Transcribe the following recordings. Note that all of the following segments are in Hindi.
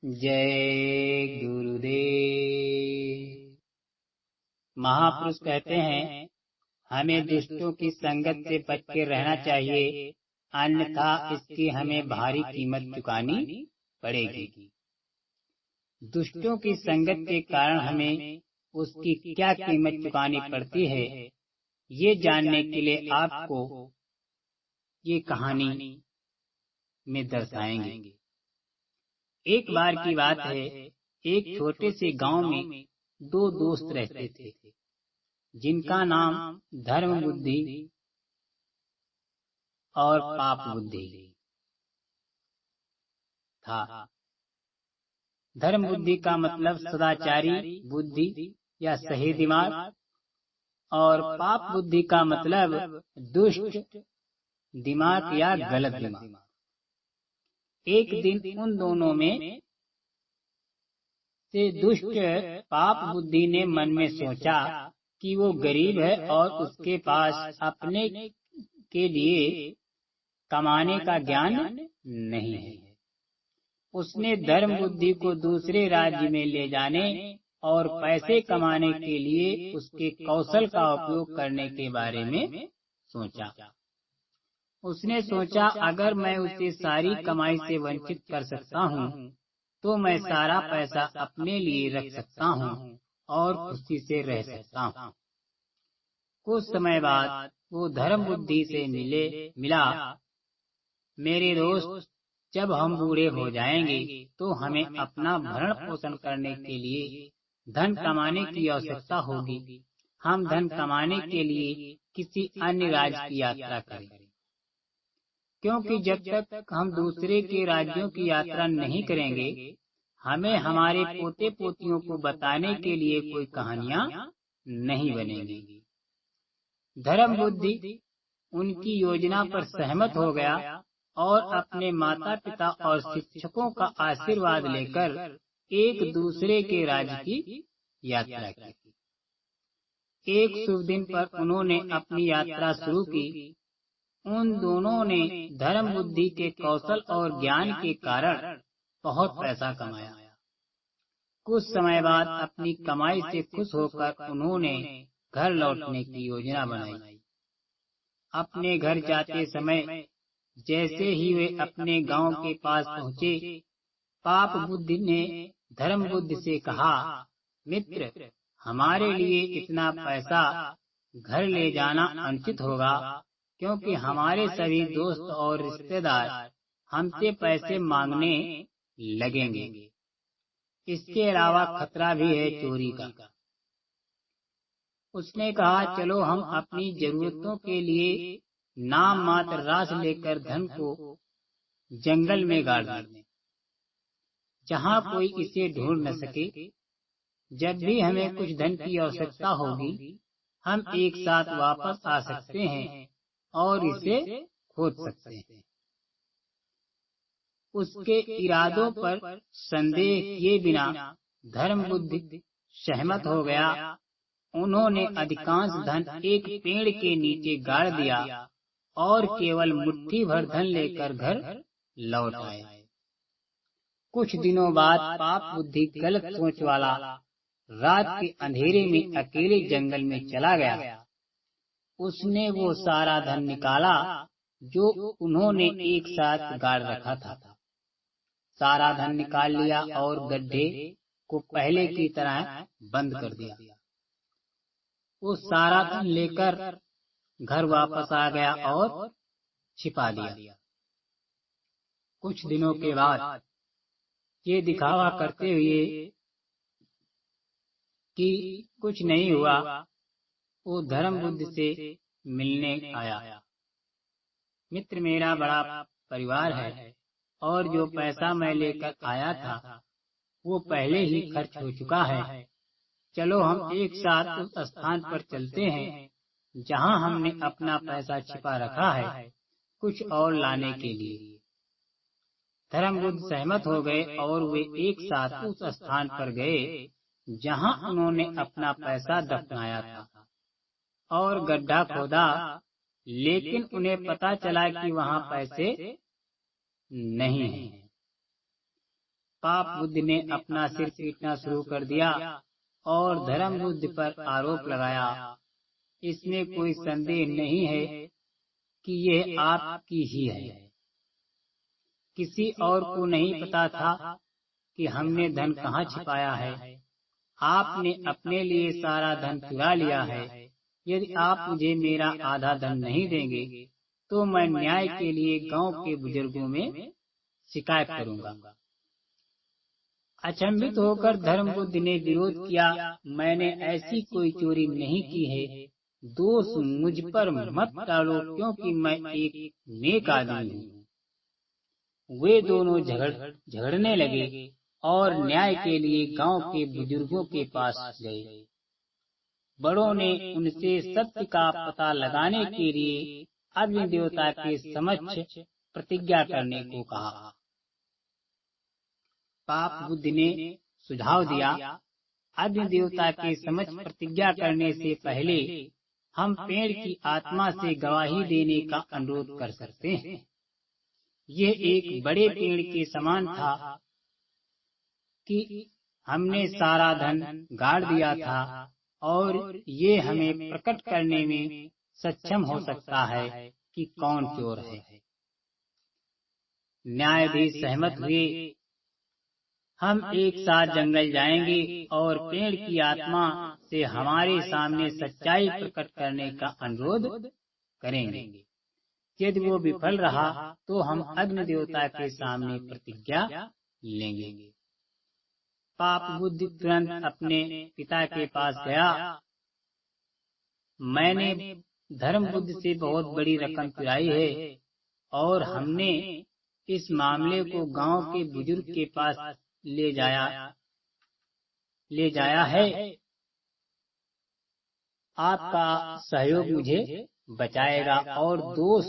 जय गुरुदेव। महापुरुष कहते हैं हमें दुष्टों की संगत से बच के रहना चाहिए, अन्यथा इसकी हमें भारी कीमत चुकानी पड़ेगी। दुष्टों की संगत के कारण हमें उसकी क्या कीमत चुकानी पड़ती है, ये जानने के लिए आपको ये कहानी में दर्शाएंगे। एक बार की बात है, एक छोटे से गांव में दो दोस्त रहते थे, जिनका नाम धर्म बुद्धि और पाप बुद्धि था। धर्म बुद्धि का मतलब सदाचारी बुद्धि या सही दिमाग, और पाप बुद्धि का मतलब दुष्ट दिमाग या गलत दिमाग। एक दिन उन दोनों में से दुष्ट पाप बुद्धि ने मन में सोचा कि वो गरीब है और उसके पास अपने के लिए कमाने का ज्ञान नहीं है। उसने धर्म बुद्धि को दूसरे राज्य में ले जाने और पैसे कमाने के लिए उसके कौशल का उपयोग करने के बारे में सोचा। उसने सोचा अगर मैं उसे सारी कमाई से वंचित कर सकता हूँ तो मैं सारा पैसा अपने लिए रख सकता हूँ और खुशी से रह सकता हूँ। कुछ समय बाद वो धर्म बुद्धि से मिला। मेरे दोस्त, जब हम बूढ़े हो जाएंगे तो हमें अपना भरण पोषण करने के लिए धन कमाने की आवश्यकता होगी। हम धन कमाने के लिए किसी अन्य राज्य की यात्रा करें, क्योंकि जब तक हम दूसरे के राज्यों की यात्रा नहीं करेंगे, हमें हमारे पोते पोतियों को बताने के लिए कोई कहानियां नहीं बनेंगी। धर्म बुद्धि उनकी योजना पर सहमत हो गया और अपने माता पिता और शिक्षकों का आशीर्वाद लेकर एक दूसरे के राज्य की यात्रा की। एक शुभ दिन पर उन्होंने अपनी यात्रा शुरू की। उन दोनों ने धर्म बुद्धि के कौशल और ज्ञान के कारण बहुत पैसा कमाया। कुछ समय बाद अपनी कमाई से खुश होकर उन्होंने घर लौटने की योजना बनाई। अपने घर जाते समय जैसे ही वे अपने गांव के पास पहुंचे, पाप बुद्धि ने धर्म बुद्धि से कहा, मित्र, हमारे लिए इतना पैसा घर ले जाना अनुचित होगा, क्योंकि हमारे सभी दोस्त और रिश्तेदार हमसे पैसे मांगने लगेंगे। इसके अलावा खतरा भी है चोरी का। उसने कहा, चलो हम अपनी जरूरतों के लिए नाम मात्र राशि लेकर धन को जंगल में गाड़ दें, जहाँ कोई इसे ढूंढ न सके। जब भी हमें कुछ धन की आवश्यकता होगी, हम एक साथ वापस आ सकते हैं और इसे खोज सकते हैं। उसके इरादों पर संदेह किए बिना धर्म बुद्धि सहमत हो गया। उन्होंने अधिकांश धन एक पेड़ के नीचे गाड़ दिया और केवल मुट्ठी भर धन लेकर घर लौट आए। कुछ दिनों बाद पाप बुद्धि गलत सोच वाला रात के अंधेरे में अकेले जंगल में चला गया। उसने वो सारा धन निकाला जो उन्होंने एक साथ गाड़ रखा था। सारा धन निकाल लिया और गड्ढे को पहले की तरह बंद कर दिया। वो सारा धन लेकर घर वापस आ गया और छिपा दिया। कुछ दिनों के बाद ये दिखावा करते हुए कि कुछ नहीं हुआ, वो धर्म बुद्धि से मिलने आया। मित्र, मेरा बड़ा परिवार है और जो पैसा मैं लेकर आया था वो पहले ही खर्च हो चुका है। चलो हम एक साथ उस स्थान पर चलते हैं जहां हमने अपना पैसा छिपा रखा है, कुछ और लाने के लिए। धर्म बुद्ध सहमत हो गए और वे एक साथ उस स्थान पर गए जहां उन्होंने अपना पैसा दफनाया था और गड्ढा खोदा, लेकिन उन्हें पता चला कि वहां पैसे नहीं हैं। पाप बुद्धि ने अपना सिर पीटना शुरू कर दिया और धर्म बुद्धि पर आरोप लगाया। इसमें कोई संदेह नहीं है कि यह आपकी ही है। किसी और को नहीं पता था कि हमने धन कहाँ छिपाया है। आपने अपने लिए सारा धन चुरा लिया है। यदि आप मुझे मेरा आधा धन नहीं देंगे तो मैं न्याय के लिए गांव के बुजुर्गों में शिकायत करूंगा। अचंभित होकर धर्म बुद्धि ने विरोध किया, मैंने ऐसी कोई चोरी नहीं की है। दोष मुझ पर मत डालो, क्योंकि मैं एक नेक आदमी हूँ। वे दोनों झगड़ने लगे और न्याय के लिए गांव के बुजुर्गों के पास गए। बड़ों ने उनसे सत्य का पता लगाने के लिए अग्नि देवता के समक्ष प्रतिज्ञा करने को कहा। पाप बुद्धि ने सुझाव दिया, अग्नि देवता के समक्ष प्रतिज्ञा करने से पहले हम पेड़ की आत्मा से गवाही देने का अनुरोध कर सकते हैं। यह एक बड़े पेड़ के समान था कि हमने सारा धन गाड़ दिया था और ये हमें प्रकट करने में सक्षम हो सकता है कि कौन चोर है। न्यायाधीश सहमत हुए। हम एक साथ जंगल जाएंगे और पेड़ की आत्मा से हमारे सामने सच्चाई प्रकट करने का अनुरोध करेंगे। यदि वो विफल रहा तो हम अग्नि देवता के सामने प्रतिज्ञा लेंगे। पाप बुद्धि तुरंत अपने पिता के पास गया। मैंने धर्म बुद्धि से बहुत बड़ी रकम चुराई है और हमने इस मामले को गांव के बुजुर्ग के पास ले जाया है। आपका सहयोग मुझे बचाएगा और दोष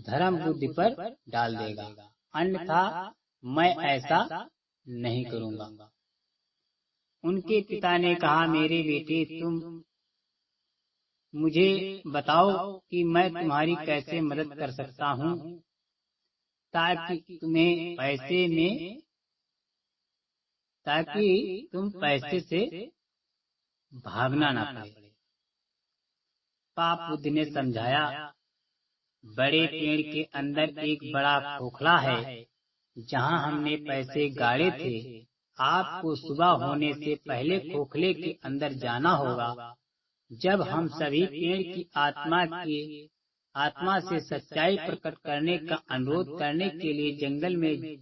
धर्म बुद्धि पर डाल देगा, अन्यथा मैं ऐसा नहीं करूंगा। उनके पिता ने कहा, मेरे बेटे, तुम मुझे बताओ कि मैं तुम्हारी कैसे मदद कर सकता हूँ ताकि तुम पैसे से भागना ना पड़े। पाप बुद्धि ने समझाया, बड़े पेड़ के अंदर एक बड़ा खोखला है जहाँ हमने पैसे गाड़े थे। आपको सुबह होने से पहले खोखले के अंदर जाना होगा। जब हम सभी पेड़ की आत्मा से सच्चाई प्रकट करने का अनुरोध करने के लिए जंगल में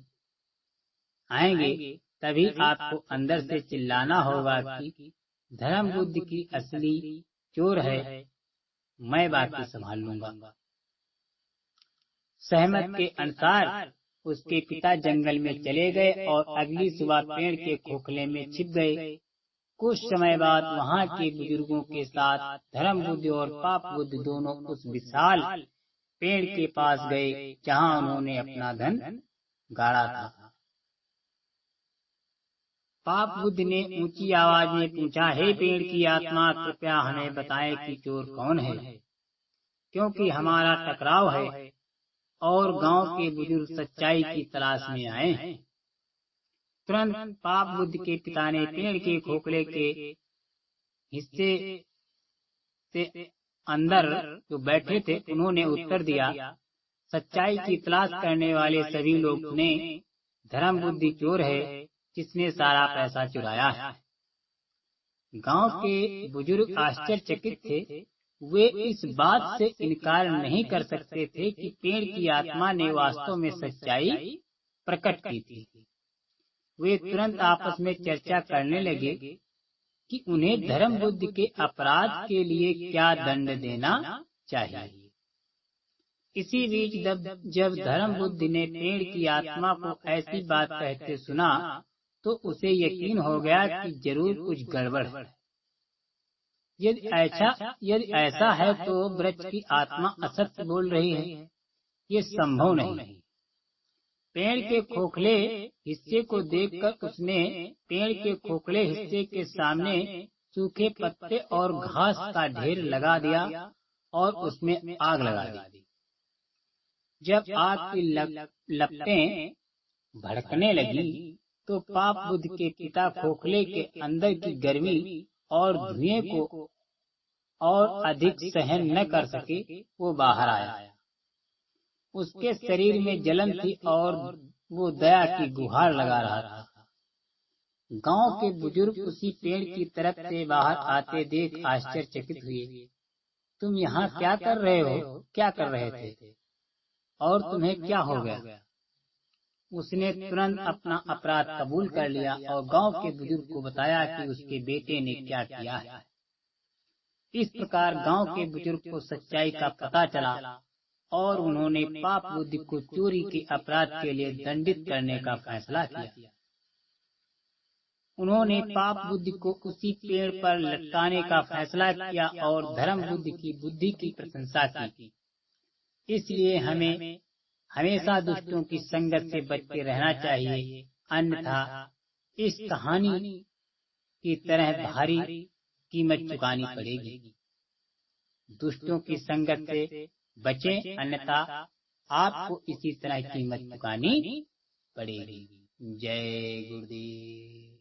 आएंगे, तभी आपको अंदर से चिल्लाना होगा कि धर्म बुद्धि की असली चोर है, मैं बाकी संभाल लूंगा। सहमत के अनुसार उसके पिता जंगल में चले गए और अगली सुबह पेड़ के खोखले में छिप गए। कुछ समय बाद वहाँ के बुजुर्गों के साथ धर्म बुद्धि और पाप बुद्धि दोनों उस विशाल पेड़ के पास गए जहाँ उन्होंने अपना धन गाड़ा था। पाप बुद्धि ने ऊंची आवाज में पूछा, हे पेड़ की आत्मा, कृपया हमें बताएं कि चोर कौन है, क्योंकि हमारा टकराव है और गांव के बुजुर्ग सच्चाई की तलाश में आए हैं। तुरंत पाप बुद्धि के पिता ने पेड़ के खोखले के हिस्से से अंदर जो बैठे थे उन्होंने उत्तर दिया, सच्चाई की तलाश करने वाले सभी लोग ने धर्म बुद्धि चोर है जिसने सारा पैसा चुराया है। गांव के बुजुर्ग आश्चर्यचकित थे। वे इस बात से इनकार नहीं कर सकते थे कि पेड़ की आत्मा ने वास्तव में सच्चाई प्रकट की थी। वे तुरंत आपस में चर्चा करने लगे कि उन्हें धर्म बुद्धि के अपराध के लिए क्या दंड देना चाहिए। इसी बीच जब धर्म बुद्धि ने पेड़ की आत्मा को ऐसी बात कहते सुना तो उसे यकीन हो गया कि जरूर कुछ गड़बड़ है। यदि ऐसा है तो वृक्ष की आत्मा असत्य बोल रही है, ये संभव नहीं। पेड़ के खोखले हिस्से को देखकर उसने पेड़ के खोखले हिस्से के सामने सूखे पत्ते और घास का ढेर लगा दिया और उसमें आग लगा दी। जब आग की लपटें भड़कने लगी तो पाप बुद्धि के पिता खोखले के अंदर की गर्मी और धुएं को और अधिक सहन न कर सके, वो बाहर आया। उसके शरीर में जलन थी और वो दया की गुहार लगा रहा था। गांव के बुजुर्ग उसी पेड़ की तरफ से बाहर आते देख आश्चर्यचकित हुए। तुम यहाँ क्या कर रहे हो? क्या कर रहे थे और तुम्हें क्या हो गया? उसने तुरंत अपना अपराध कबूल कर लिया और गांव के बुजुर्ग को बताया कि उसके बेटे ने क्या किया है। इस प्रकार गांव के बुजुर्ग को सच्चाई का पता चला और उन्होंने पाप बुद्धि को चोरी के अपराध के लिए दंडित करने का फैसला किया। उन्होंने पाप बुद्धि को उसी पेड़ पर लटकाने का फैसला किया और धर्म बुद्धि की बुद्धि की प्रशंसा की। इसलिए हमें हमेशा दुष्टों की संगत से बच के रहना चाहिए, अन्यथा इस कहानी की तरह भारी कीमत चुकानी पड़ेगी। दुष्टों की संगत से बचें, अन्यथा आपको इसी तरह कीमत चुकानी पड़ेगी। जय गुरुदेव।